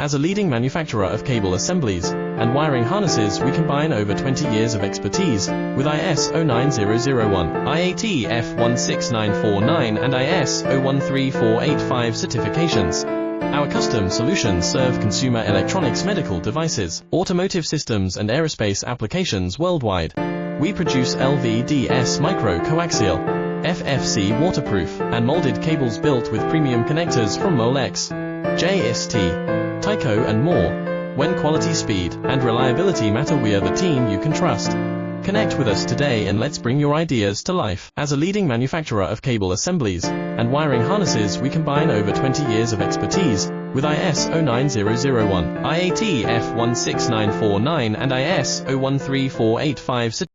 As a leading manufacturer of cable assemblies and wiring harnesses, we combine over 20 years of expertise with ISO 9001, IATF 16949 and ISO 13485 certifications. Our custom solutions serve consumer electronics, medical devices, automotive systems and aerospace applications worldwide. We produce LVDS micro-coaxial, FFC waterproof, and molded cables built with premium connectors from Molex, JST, Tyco and more. When quality, speed, and reliability matter, we are the team you can trust. Connect with us today and let's bring your ideas to life. As a leading manufacturer of cable assemblies and wiring harnesses, we combine over 20 years of expertise with ISO 9001, IATF 16949 and ISO 13485